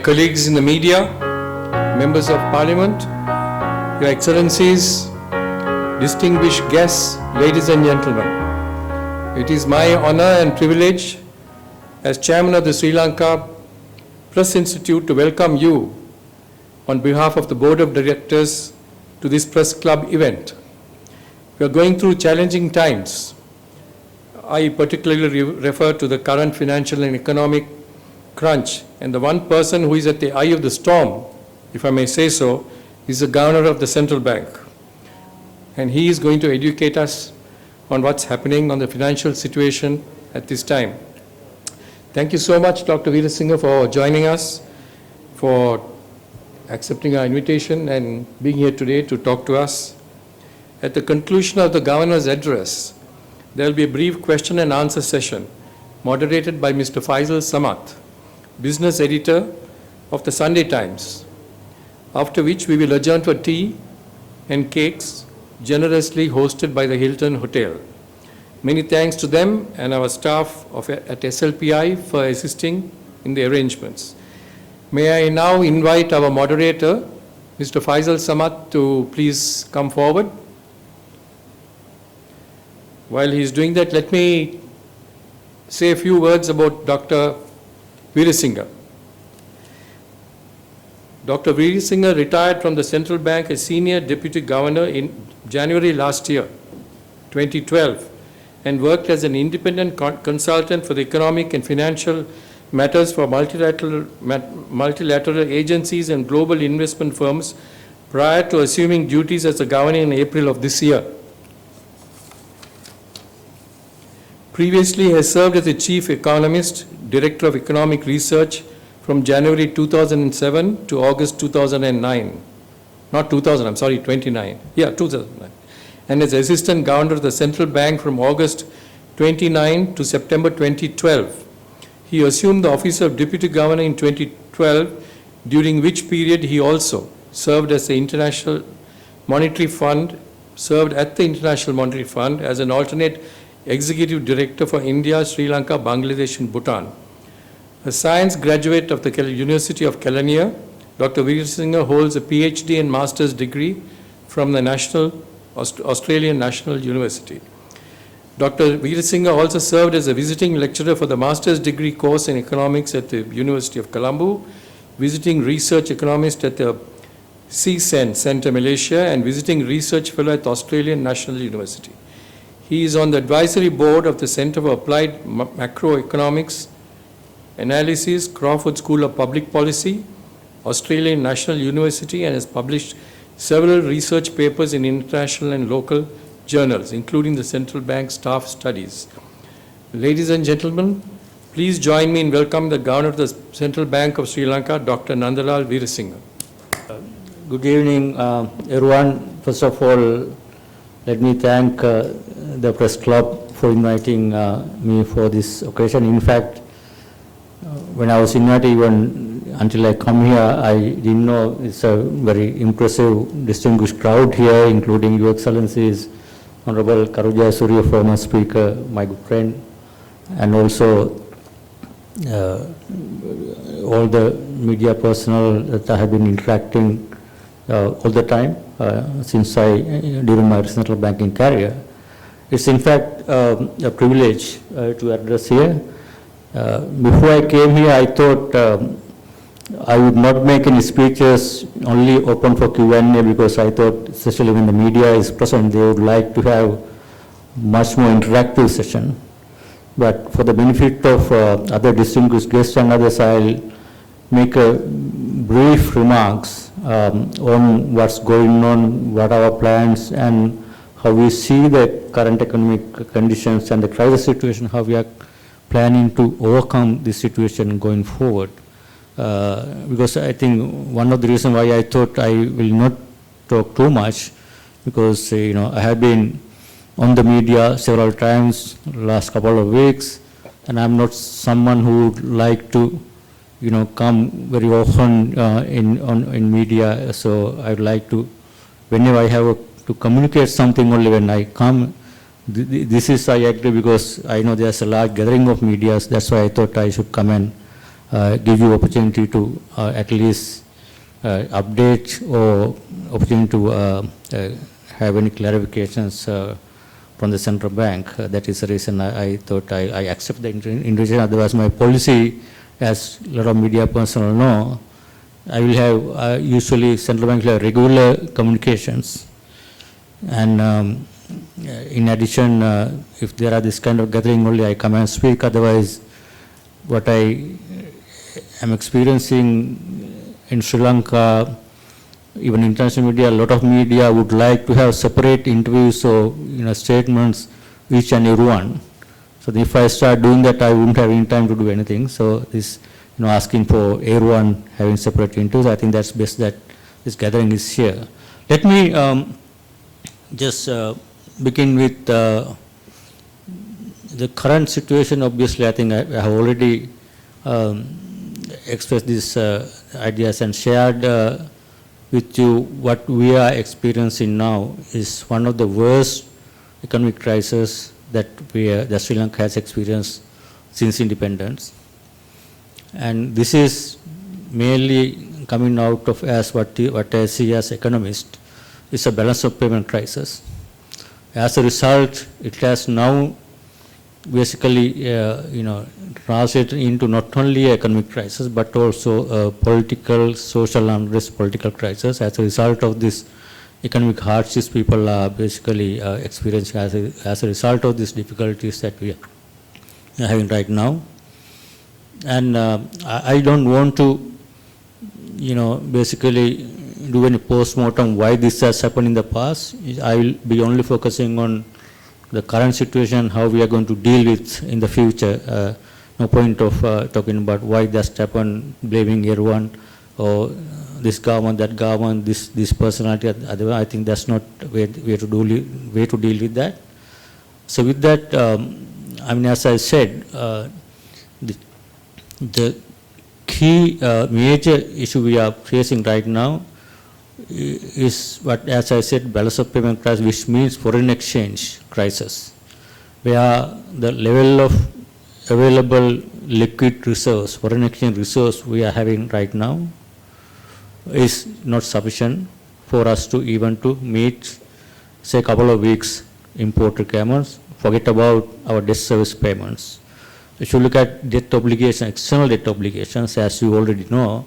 Colleagues in the media, members of parliament, your excellencies, distinguished guests, ladies and gentlemen. It is my honor and privilege as chairman of the Sri Lanka Press Institute to welcome you on behalf of the board of directors to this press club event. We are going through challenging times. I particularly refer to the current financial and economic crunch, and the one person who is at the eye of the storm, if I may say so, is the governor of the central bank. And he is going to educate us on what's happening on the financial situation at this time. Thank you so much, Dr. Weerasinghe, for joining us, for accepting our invitation and being here today to talk to us. At the conclusion of the governor's address, there will be a brief question and answer session moderated by Mr. Faisal Samat, business editor of the Sunday Times, after which we will adjourn for tea and cakes generously hosted by the Hilton Hotel. Many thanks to them and our staff at SLPI for assisting in the arrangements. May I now invite our moderator, Mr. Faisal Samat, to please come forward. While he is doing that, let me say a few words about Dr. Weerasinghe. Dr. Weerasinghe retired from the central bank as senior deputy governor in January last year, 2012, and worked as an independent consultant for the economic and financial matters for multilateral agencies and global investment firms prior to assuming duties as a governor in April of this year. Previously, he has served as the chief economist, director of economic research from January 2007 to August 2009. Not 2000, I'm sorry, 29. Yeah, 2009. And as assistant governor of the central bank from August 29 to September 2012. He assumed the office of deputy governor in 2012, during which period he also served as the International Monetary Fund, as an alternate executive director for India, Sri Lanka, Bangladesh, and Bhutan. A science graduate of the University of Kelaniya, Dr. Weerasinghe holds a PhD and master's degree from the Australian National University. Dr. Weerasinghe also served as a visiting lecturer for the master's degree course in economics at the University of Colombo, visiting research economist at the CSEN Centre, Malaysia, and visiting research fellow at the Australian National University. He is on the advisory board of the Centre for Applied Macroeconomics Analysis, Crawford School of Public Policy, Australian National University, and has published several research papers in international and local journals, including the Central Bank Staff Studies. Ladies and gentlemen, please join me in welcoming the Governor of the Central Bank of Sri Lanka, Dr. Nandalal Weerasinghe. Good evening, everyone. First of all, let me thank the press club for inviting me for this occasion. In fact, when I was invited, even until I come here, I didn't know it's a very impressive, distinguished crowd here, including Your Excellencies, Honorable Karujaya Surya, former Speaker, my good friend, and also all the media personnel that I have been interacting all the time since during my central banking career. It's in fact a privilege to address here. Before I came here, I thought I would not make any speeches, only open for Q&A, because I thought, especially when the media is present, they would like to have much more interactive session. But for the benefit of other distinguished guests and others, I'll make a brief remarks on what's going on, what are our plans, and how we see the current economic conditions and the crisis situation, how we are planning to overcome this situation going forward. Because I think one of the reasons why I thought I will not talk too much, because I have been on the media several times last couple of weeks, and I'm not someone who would like to come very often in media. So I'd like to, whenever I have to communicate something, only when I come. This is, I agree, because I know there's a large gathering of media. That's why I thought I should come and give you opportunity to at least update or opportunity to have any clarifications from the central bank. That is the reason I thought I accept the invitation. Otherwise, my policy, as a lot of media personnel know, I will have usually central bank will have regular communications, and in addition, if there are this kind of gathering, only I come and speak. Otherwise, what I am experiencing in Sri Lanka, even international media, a lot of media would like to have separate interviews or statements, each and every one. So if I start doing that, I wouldn't have any time to do anything. So this, asking for everyone having separate interviews, I think that's best that this gathering is here. Let me just begin with the current situation. Obviously, I think I have already expressed these ideas and shared with you what we are experiencing now is one of the worst economic crises that Sri Lanka has experienced since independence. And this is mainly coming out of as what I see as economist is a balance of payment crisis. As a result, it has now basically translated into not only economic crisis but also a political, social unrest, political crisis. As a result of this economic hardships, people are basically experiencing as a result of these difficulties that we are having right now. And I don't want to, basically do any post-mortem why this has happened in the past. I will be only focusing on the current situation, how we are going to deal with in the future. No point of talking about why that's happened, blaming everyone or this government, that government, this personality. I think that's not way to deal with that. So with that, as I said, the key major issue we are facing right now is what, as I said, balance of payment crisis, which means foreign exchange crisis, where the level of available liquid reserves, foreign exchange reserves we are having right now is not sufficient for us to even to meet, say, a couple of weeks import requirements. Forget about our debt service payments. If you look at debt obligations, external debt obligations, as you already know,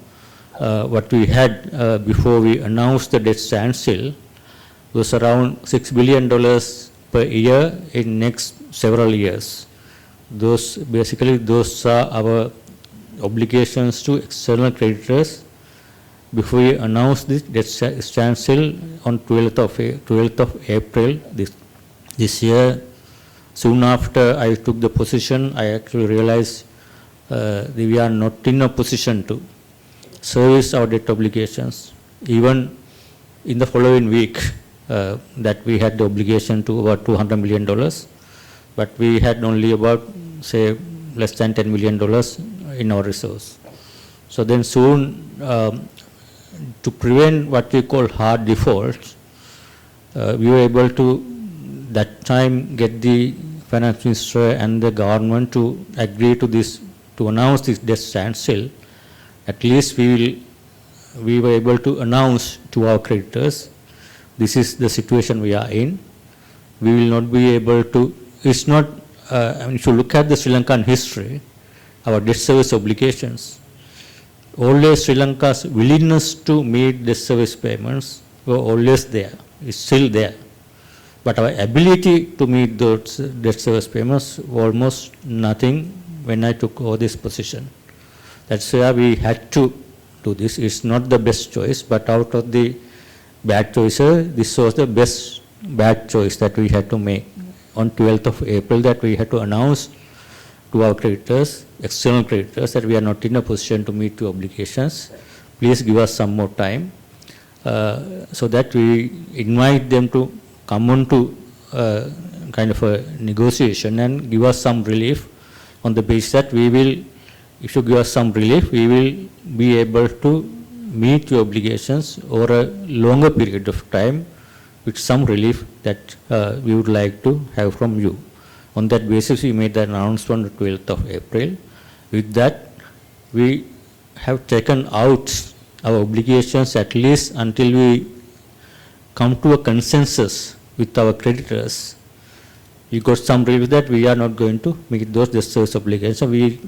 what we had before we announced the debt standstill was around $6 billion per year in next several years. Those are our obligations to external creditors before we announced this debt standstill on 12th of April this year. Soon after I took the position, I actually realized we are not in a position to service our debt obligations. Even in the following week, that we had the obligation to about $200 million, but we had only about, say, less than $10 million in our reserves. So then soon, to prevent what we call hard defaults, we were able to that time get the finance minister and the government to agree to this, to announce this debt standstill. At least we were able to announce to our creditors, this is the situation we are in. We will not be able to, it's not, if you look at the Sri Lankan history, our debt service obligations, always Sri Lanka's willingness to meet debt service payments were always there, it's still there. But our ability to meet those debt service payments was almost nothing when I took over this position. That's why we had to do this. It's not the best choice, but out of the bad choices, this was the best bad choice that we had to make on 12th of April, that we had to announce to our creditors, external creditors, that we are not in a position to meet the obligations. Please give us some more time, so that we invite them to come on to kind of a negotiation and give us some relief on the basis that we will, if you give us some relief, we will be able to meet your obligations over a longer period of time with some relief that we would like to have from you. On that basis, we made the announcement on the 12th of April. With that, we have taken out our obligations at least until we come to a consensus with our creditors. We got some relief that we are not going to meet those debt service obligations. So we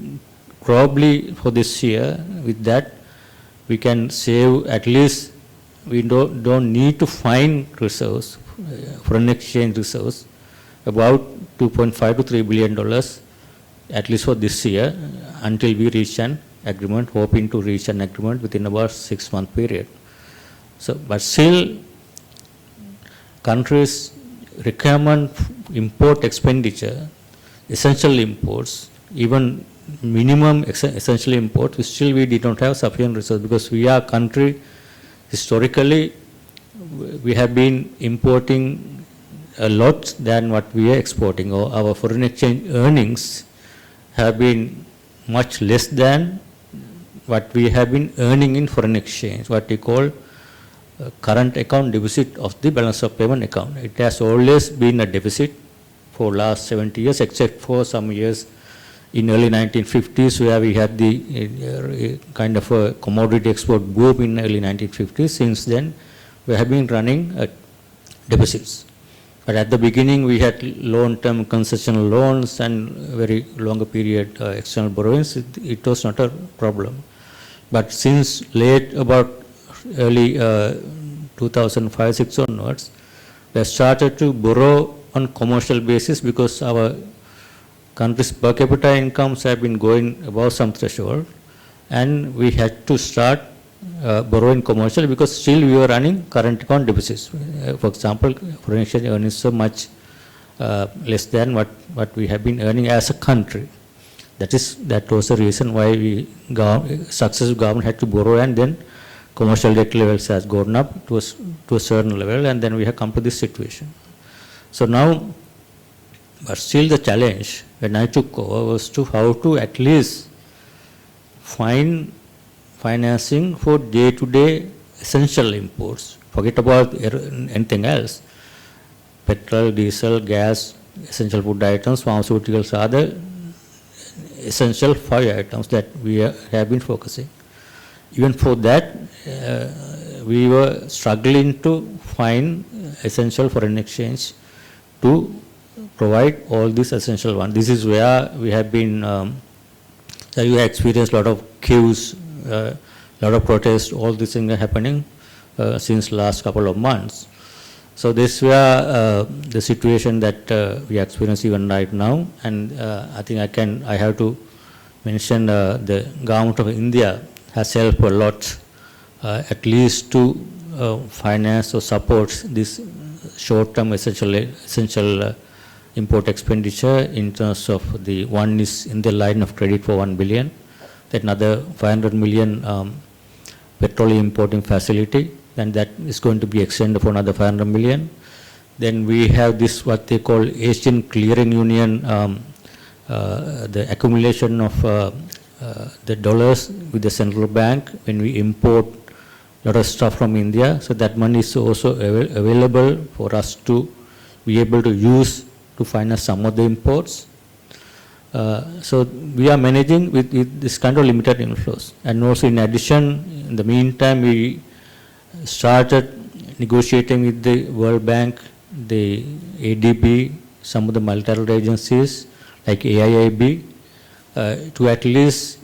probably for this year, with that, we can save at least, we don't need to find reserves, foreign exchange reserves, about $2.5 to $3 billion, at least for this year, until we reach an agreement, hoping to reach an agreement within about 6-month period. So, but still, countries' requirement import expenditure, essential imports, even minimum essential imports, still we did not have sufficient resources because we are a country, historically, we have been importing a lot than what we are exporting, or our foreign exchange earnings have been much less than what we have been earning in foreign exchange, what we call current account deficit of the balance of payment account. It has always been a deficit for last 70 years, except for some years in early 1950s where we had the kind of a commodity export boom in early 1950s. Since then, we have been running deficits. But at the beginning, we had long-term concessional loans and very longer period external borrowings. It was not a problem. But since late, about early 2005-06 onwards, we have started to borrow on commercial basis because our country's per capita incomes have been going above some threshold, and we had to start borrowing commercial because still we were running current account deficits. For example, foreign exchange earnings so much less than what we have been earning as a country. That was the reason why successive government had to borrow, and then commercial debt levels has gone up to a certain level, and then we have come to this situation. So now, but still the challenge when I took over was to how to at least find financing for day-to-day essential imports. Forget about anything else. Petrol, diesel, gas, essential food items, pharmaceuticals are the essential 5 items that we have been focusing. Even for that, we were struggling to find essential foreign exchange to provide all these essential ones. This is where we have been, we have experienced a lot of queues, a lot of protests, all these things are happening since last couple of months. So this were the situation that we experience even right now, and I think I have to mention the government of India has helped a lot, at least to finance or support this short-term essential import expenditure in terms of the one is in the line of credit for 1 billion, then another 500 million petroleum importing facility, and that is going to be extended for another 500 million. Then we have this what they call Asian Clearing Union, the accumulation of the dollars with the central bank when we import a lot of stuff from India. So that money is also available for us to be able to use to finance some of the imports. So we are managing with this kind of limited inflows. And also in addition, in the meantime, we started negotiating with the World Bank, the ADB, some of the multilateral agencies like AIIB, to at least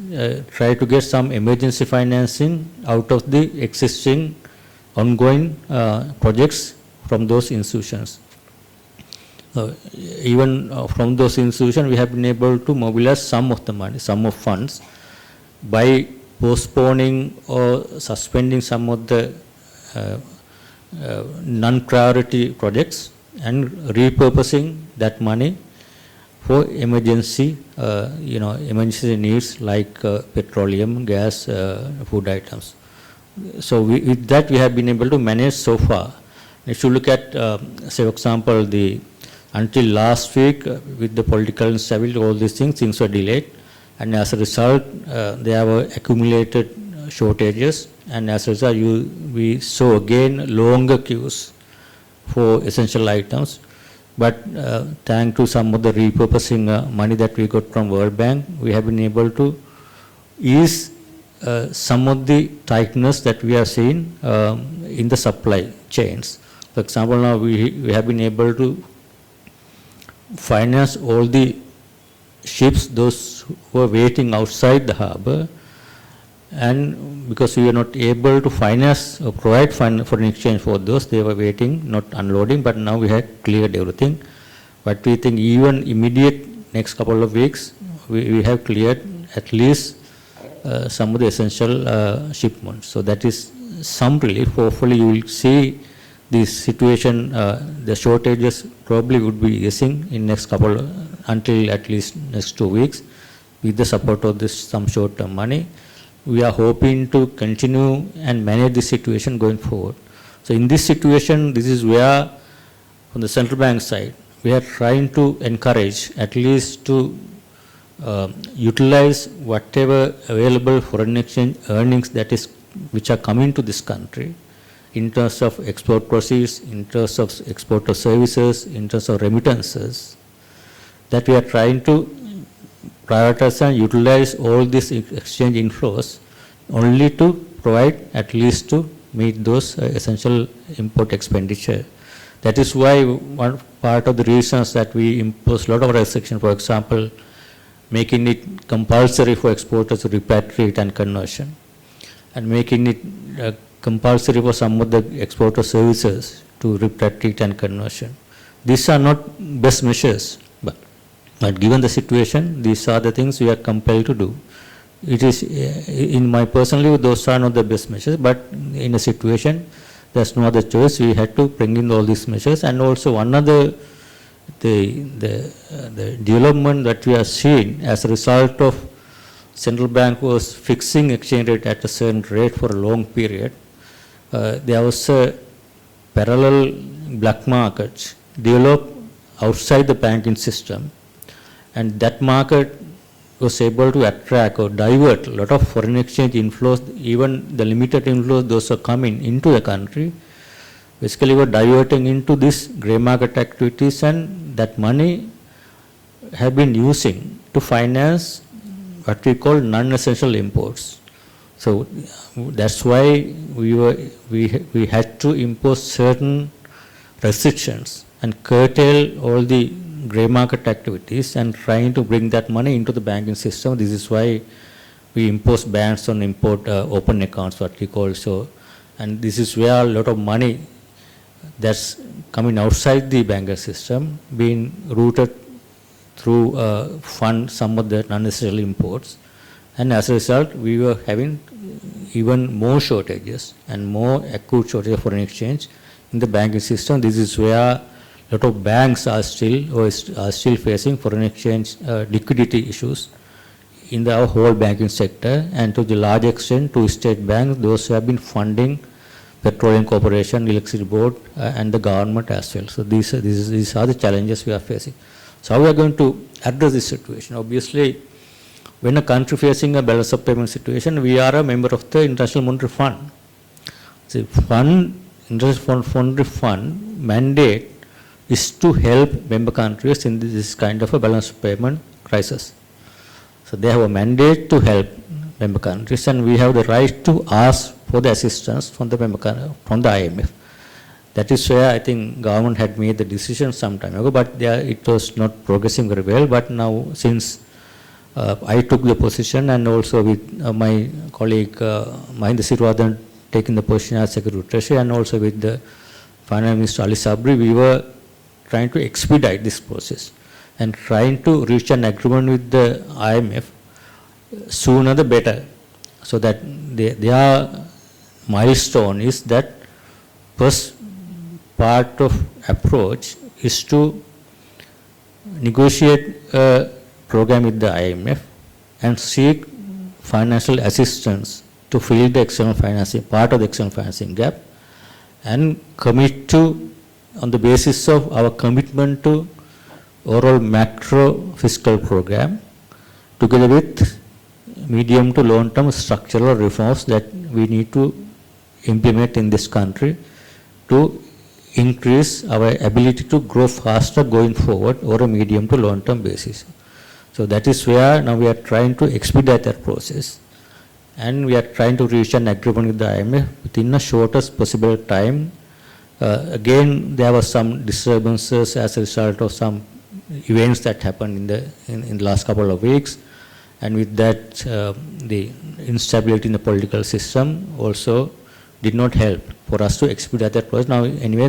try to get some emergency financing out of the existing ongoing projects from those institutions. Even from those institutions, we have been able to mobilize some of the money, some of funds, by postponing or suspending some of the non-priority projects and repurposing that money for emergency, emergency needs like petroleum, gas, food items. So with that, we have been able to manage so far. If you look at, say, for example, until last week, with the political instability, all these things were delayed, and as a result, there were accumulated shortages, and as a result, we saw again longer queues for essential items. But thanks to some of the repurposing money that we got from World Bank, we have been able to is some of the tightness that we are seeing in the supply chains. For example, now we have been able to finance all the ships, those who are waiting outside the harbor, and because we were not able to finance or provide foreign exchange for those, they were waiting, not unloading, but now we had cleared everything. But we think even immediate next couple of weeks, we have cleared at least some of the essential shipments. So that is some relief. Hopefully you will see this situation, the shortages probably would be easing in next couple, until at least next 2 weeks with the support of this some short-term money. We are hoping to continue and manage this situation going forward. So in this situation, this is where from the central bank side, we are trying to encourage at least to utilize whatever available foreign exchange earnings that is, which are coming to this country in terms of export proceeds, in terms of export of services, in terms of remittances, that we are trying to prioritize and utilize all these exchange inflows only to provide at least to meet those essential import expenditure. That is why one part of the reasons that we impose a lot of restrictions, for example, making it compulsory for exporters to repatriate and conversion, and making it compulsory for some of the exporter services to repatriate and conversion. These are not best measures, but given the situation, these are the things we are compelled to do. It is, in my personal view, those are not the best measures, but in a situation, there's no other choice. We had to bring in all these measures. And also one other, the development that we are seeing as a result of central bank was fixing exchange rate at a certain rate for a long period. There was a parallel black market developed outside the banking system, and that market was able to attract or divert a lot of foreign exchange inflows, even the limited inflows, those are coming into the country, basically were diverting into this grey market activities, and that money have been using to finance what we call non-essential imports. So that's why we had to impose certain restrictions and curtail all the grey market activities and trying to bring that money into the banking system. This is why we impose bans on import open accounts, what we call so. And this is where a lot of money that's coming outside the banking system being routed through fund some of the non-essential imports. And as a result, we were having even more shortages and more acute shortage of foreign exchange in the banking system. This is where a lot of banks are still facing foreign exchange liquidity issues in the whole banking sector, and to the large extent, to state banks, those who have been funding Petroleum Corporation, Electricity Board, and the government as well. So these are the challenges we are facing. So how we are going to address this situation? Obviously, when a country facing a balance of payment situation, we are a member of the International Monetary Fund. The International Monetary Fund mandate is to help member countries in this kind of a balance of payment crisis. So they have a mandate to help member countries, and we have the right to ask for the assistance from the IMF. That is where I think government had made the decision some time ago, but it was not progressing very well. But now, since I took the position, and also with my colleague Mahinda Sirivardhan taking the position as Secretary of Treasury, and also with the Finance Minister Ali Sabri, we were trying to expedite this process and trying to reach an agreement with the IMF sooner the better, so that their milestone is that first part of approach is to negotiate a program with the IMF and seek financial assistance to fill the external financing, part of the external financing gap, and commit to, on the basis of our commitment to overall macro fiscal program, together with medium to long-term structural reforms that we need to implement in this country to increase our ability to grow faster going forward over a medium to long-term basis. So that is where now we are trying to expedite that process. and we are trying to reach an agreement with the IMF within the shortest possible time. Again, there were some disturbances as a result of some events that happened in the last couple of weeks, and with that, the instability in the political system also did not help for us to expedite that process. Now, anyway,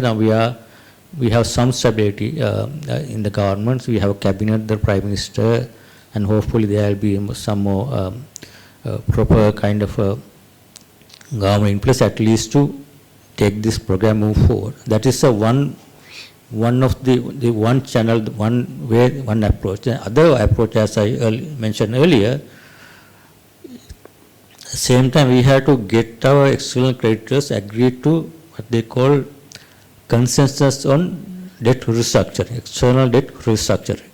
we have some stability in the government. We have a cabinet, the prime minister, and hopefully there will be some more proper kind of government in place, at least to take this program move forward. That is one of the one channel, one way, one approach. The other approach, as I mentioned earlier, same time we have to get our external creditors agree to what they call consensus on debt restructuring, external debt restructuring.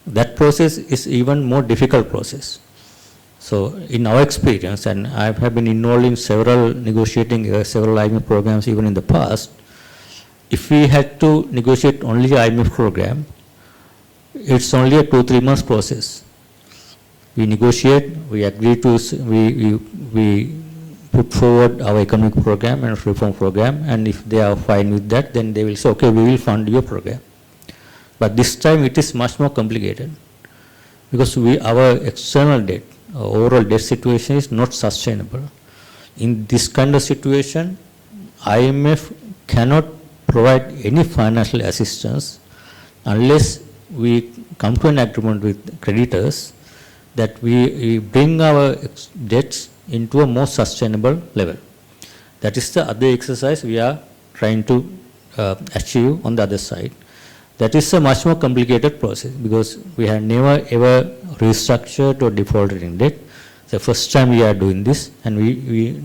That process is even more difficult process. So in our experience, and I have been involved in several negotiating several IMF programs even in the past, if we had to negotiate only the IMF program, it's only a 2-3 months process. We negotiate, we agree to, we put forward our economic program and reform program, and if they are fine with that, then they will say, okay, we will fund your program. But this time it is much more complicated because our external debt, overall debt situation is not sustainable. In this kind of situation, IMF cannot provide any financial assistance unless we come to an agreement with creditors that we bring our debts into a more sustainable level. That is the other exercise we are trying to achieve on the other side. That is a much more complicated process because we have never ever restructured or defaulted in debt. It's the first time we are doing this, and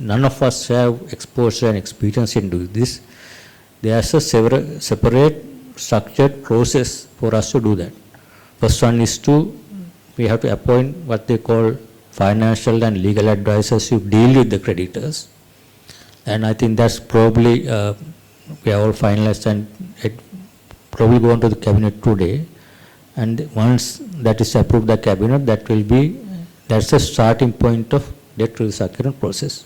none of us have exposure and experience in doing this. There's a separate structured process for us to do that. First one is we have to appoint what they call financial and legal advisors who deal with the creditors. And I think that's probably, we are all finalized and it probably go on to the cabinet today. And once that is approved by the cabinet, that's a starting point of debt restructuring process.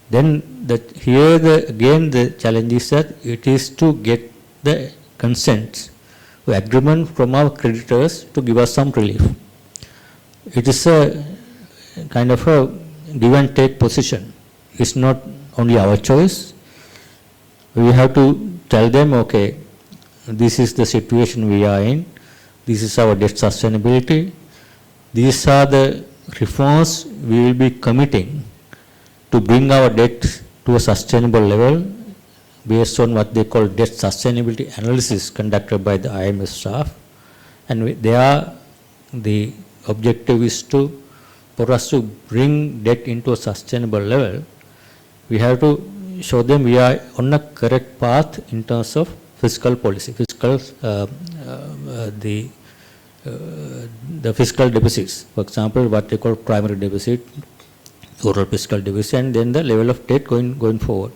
Then again the challenge is that it is to get the consent, the agreement from our creditors to give us some relief. It is a kind of a give and take position. It's not only our choice. We have to tell them, okay, this is the situation we are in. This is our debt sustainability. These are the reforms we will be committing to bring our debt to a sustainable level based on what they call debt sustainability analysis conducted by the IMF staff. And the objective is for us to bring debt into a sustainable level. We have to show them we are on a correct path in terms of fiscal policy, the fiscal deficits. For example, what they call primary deficit, total fiscal deficit, and then the level of debt going forward.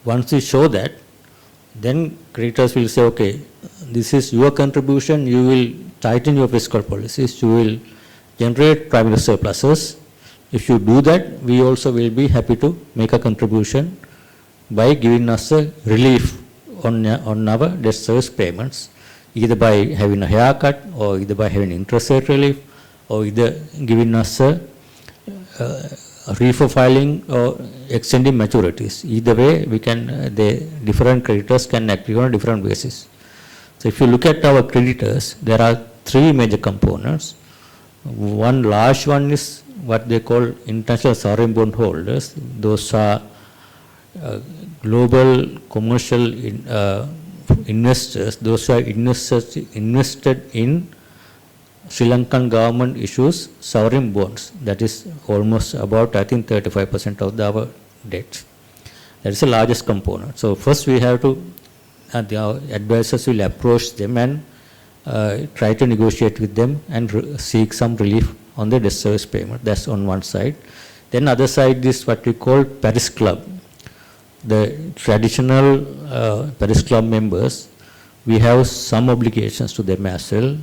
Once we show that, then creditors will say, okay, this is your contribution, you will tighten your fiscal policies, you will generate primary surpluses. If you do that, we also will be happy to make a contribution by giving us a relief on our debt service payments, either by having a haircut or either by having interest rate relief or either giving us a reprofiling or extending maturities. Either way, the different creditors can agree on a different basis. So if you look at our creditors, there are 3 major components. One large one is what they call international sovereign bond holders. Those are global commercial investors. Those are invested in Sri Lankan government issues sovereign bonds. That is almost about, I think, 35% of our debt. That is the largest component. So first we have to, the advisors will approach them and try to negotiate with them and seek some relief on the debt service payment. That's on one side. Then other side is what we call Paris Club. The traditional Paris Club members, we have some obligations to them as well.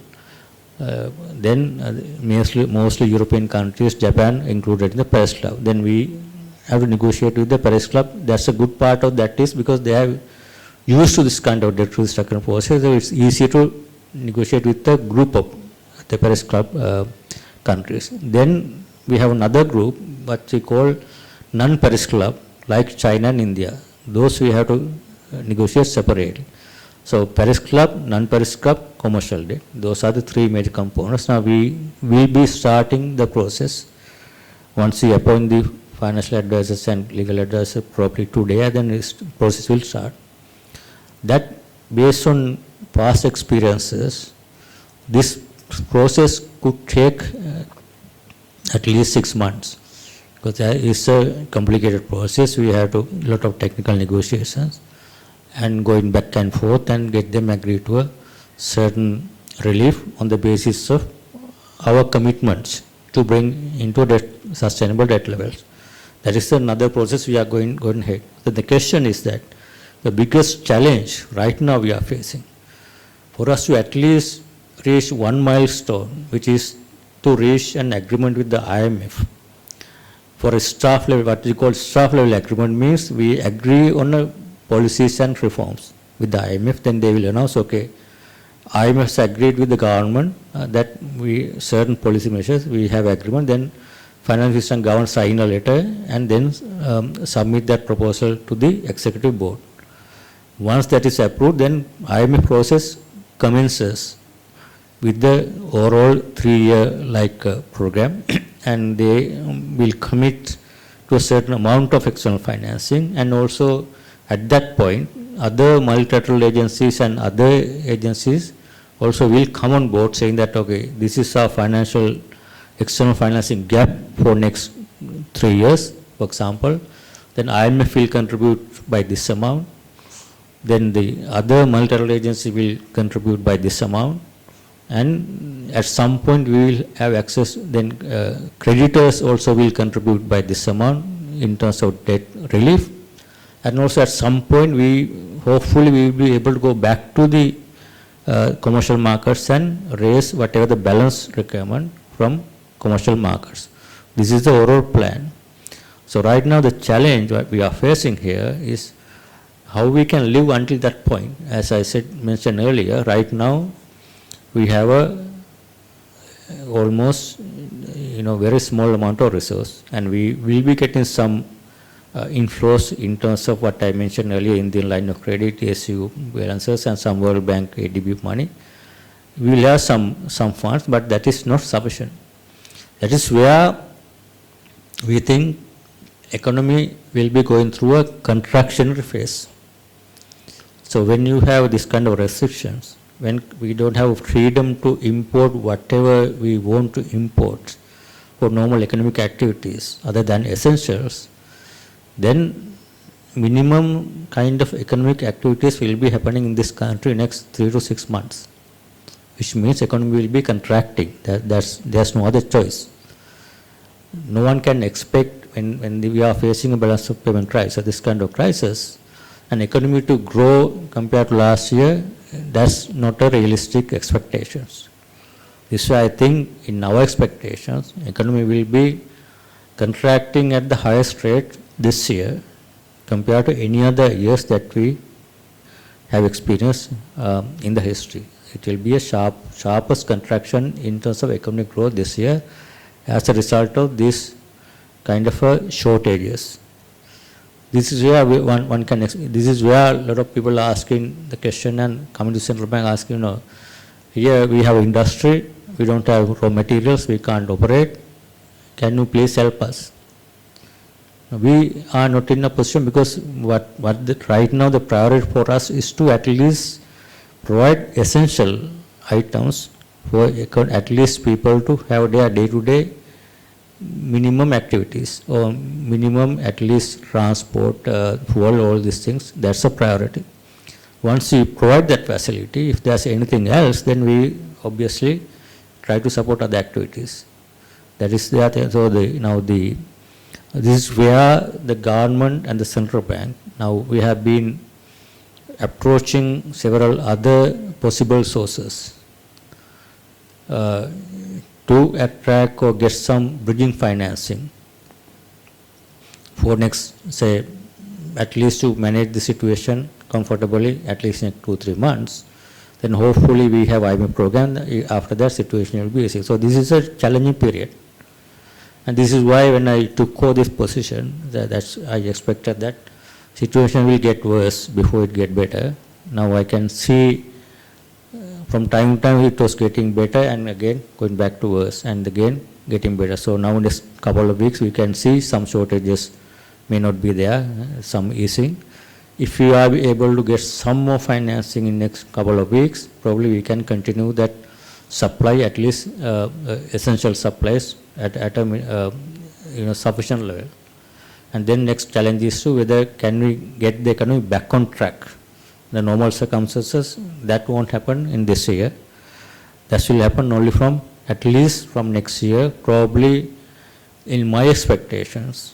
Mostly European countries, Japan included in the Paris Club. Then we have to negotiate with the Paris Club. That's a good part of that is because they have used to this kind of debt restructuring process, so it's easier to negotiate with the group of the Paris Club countries. Then we have another group, what we call non-Paris Club, like China and India. Those we have to negotiate separately. So Paris Club, non-Paris Club, commercial debt. Those are the three major components. Now we will be starting the process. Once we appoint the financial advisors and legal advisors properly today, then this process will start. That based on past experiences, this process could take at least 6 months. Because it's a complicated process. We have to lot of technical negotiations and going back and forth and get them agreed to a certain relief on the basis of our commitments to bring into sustainable debt levels. That is another process we are going ahead. So the question is that the biggest challenge right now we are facing, for us to at least reach one milestone, which is to reach an agreement with the IMF. For a staff level, what we call staff level agreement means we agree on a policies and reforms with the IMF, then they will announce, okay, IMF has agreed with the government that certain policy measures, we have agreement, then finance minister and government sign a letter and then submit that proposal to the executive board. Once that is approved, then IMF process commences with the overall 3-year program and they will commit to a certain amount of external financing, and also at that point other multilateral agencies and other agencies also will come on board saying that, okay, this is our external financing gap for next 3 years, for example. Then IMF will contribute by this amount. Then the other multilateral agency will contribute by this amount. And at some point we will have access, then creditors also will contribute by this amount in terms of debt relief. And also at some point hopefully we will be able to go back to the commercial markets and raise whatever the balance requirement from commercial markets. This is the overall plan. So right now the challenge what we are facing here is how we can live until that point. As I mentioned earlier, right now we have almost very small amount of resource, and we will be getting some inflows in terms of what I mentioned earlier, Indian line of credit, ASU balances, and some World Bank ADB money. We will have some funds, but that is not sufficient. That is where we think economy will be going through a contractionary phase. So when you have this kind of restrictions, when we don't have freedom to import whatever we want to import for normal economic activities other than essentials, then minimum kind of economic activities will be happening in this country next 3 to 6 months, which means economy will be contracting. There's no other choice. No one can expect when we are facing a balance of payment crisis, this kind of crisis, an economy to grow compared to last year. That's not a realistic expectations. This is why I think in our expectations, economy will be contracting at the highest rate this year compared to any other years that we have experienced in the history. It will be a sharpest contraction in terms of economic growth this year as a result of this kind of shortages. This is where one can. This is where a lot of people are asking the question and coming to central bank asking, here we have industry, we don't have raw materials, we can't operate. Can you please help us? We are not in a position because right now the priority for us is to at least provide essential items for at least people to have their day-to-day minimum activities or minimum at least transport, fuel, all these things. That's a priority. Once we provide that facility, if there's anything else, then we obviously try to support other activities. That is that. So this is where the government and the central bank, now we have been approaching several other possible sources. to attract or get some bridging financing for next, say, at least to manage the situation comfortably, at least in 2-3 months, then hopefully we have IMF program. After that, situation will be easy. So this is a challenging period. And this is why when I took over this position, I expected that situation will get worse before it get better. Now I can see from time to time it was getting better and again going back to worse and again getting better. So now in this couple of weeks we can see some shortages may not be there, some easing. If we are able to get some more financing in next couple of weeks, probably we can continue that supply, at least essential supplies at a sufficient level. And then next challenge is to whether can we get the economy back on track. The normal circumstances, that won't happen in this year. That will happen only from, at least from next year, probably in my expectations.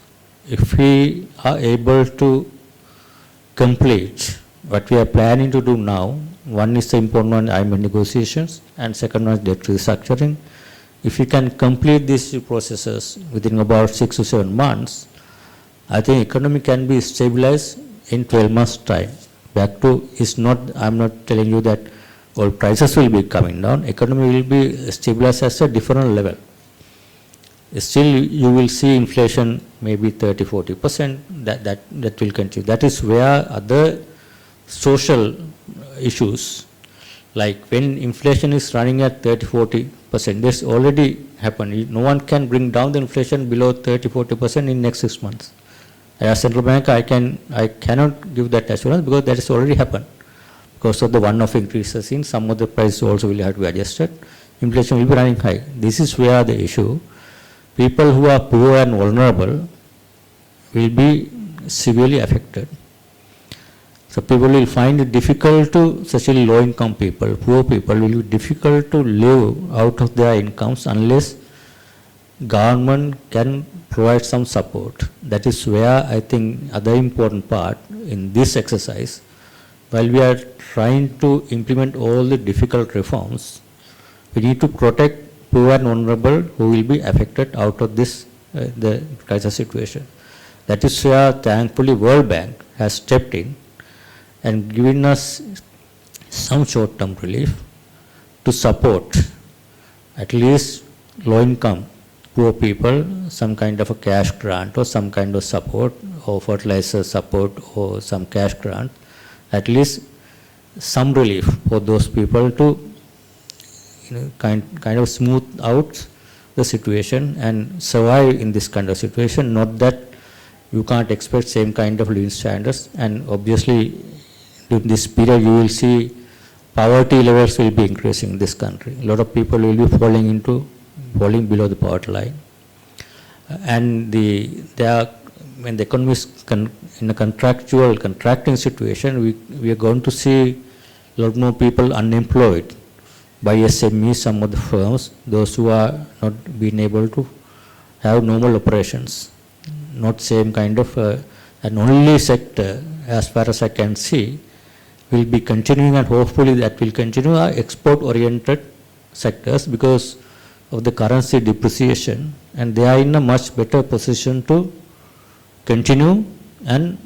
If we are able to complete what we are planning to do now, one is the important one, IMF negotiations, and second one is debt restructuring. If we can complete these two processes within about 6 to 7 months, I think economy can be stabilized in 12 months' time. Back to, is not, I'm not telling you that all prices will be coming down, economy will be stabilized at a different level. Still you will see inflation maybe 30-40%, that will continue. That is where other social issues, like when inflation is running at 30-40%, this already happened. No one can bring down the inflation below 30-40% in next 6 months. As central bank, I cannot give that assurance because that has already happened. Because of the one-off increases in some of the prices also will have to be adjusted. Inflation will be running high. This is where the issue. People who are poor and vulnerable will be severely affected. So people will find it difficult to, especially low-income people, poor people will be difficult to live out of their incomes unless government can provide some support. That is where I think other important part in this exercise, while we are trying to implement all the difficult reforms, we need to protect poor and vulnerable who will be affected out of this the crisis situation. That is where thankfully World Bank has stepped in and given us some short-term relief to support at least low-income poor people, some kind of a cash grant or some kind of support or fertilizer support or some cash grant, at least some relief for those people to kind of smooth out the situation and survive in this kind of situation. Not that you can't expect same kind of living standards, and obviously during this period you will see poverty levels will be increasing in this country. A lot of people will be falling below the poverty line. And when the economy is in a contracting situation, we are going to see a lot more people unemployed by SMEs, some of the firms, those who are not being able to have normal operations, not same kind of, an only sector, as far as I can see, will be continuing, and hopefully that will continue, are export-oriented sectors because of the currency depreciation, and they are in a much better position to continue and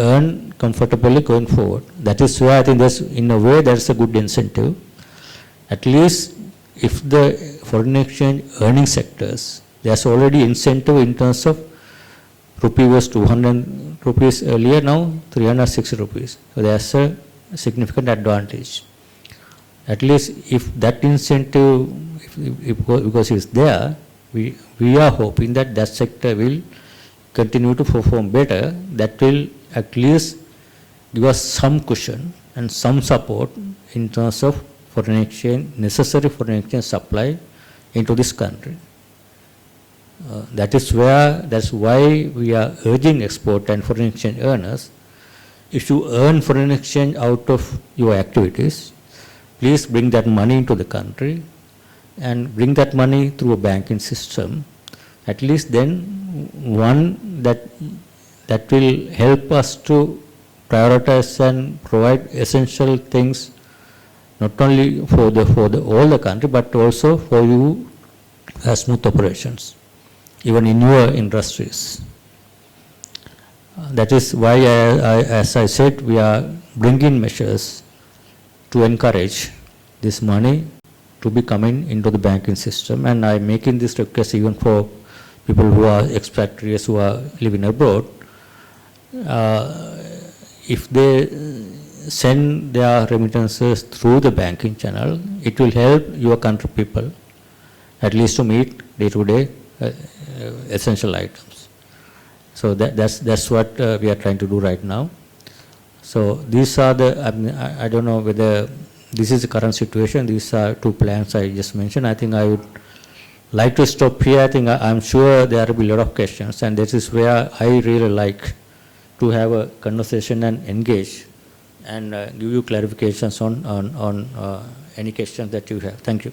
earn comfortably going forward. That is why I think in a way there's a good incentive. At least if the foreign exchange earning sectors, there's already incentive in terms of rupee was 200 rupees earlier, now 360 rupees. So there's a significant advantage. At least if that incentive, because it's there, we are hoping that that sector will continue to perform better. That will at least give us some cushion and some support in terms of foreign exchange, necessary foreign exchange supply into this country. That's why we are urging export and foreign exchange earners. If you earn foreign exchange out of your activities, please bring that money into the country and bring that money through a banking system. At least then one that will help us to prioritize and provide essential things not only for all the country, but also for you smooth operations, even in your industries. That is why, as I said, we are bringing measures to encourage this money to be coming into the banking system, and I'm making this request even for people who are expatriates who are living abroad. If they send their remittances through the banking channel, it will help your country people at least to meet day-to-day essential items. So that's what we are trying to do right now. So these are the, I don't know whether this is the current situation. These are two plans I just mentioned. I think I would like to stop here. I think I'm sure there will be a lot of questions, and this is where I really like to have a conversation and engage and give you clarifications on any questions that you have. Thank you.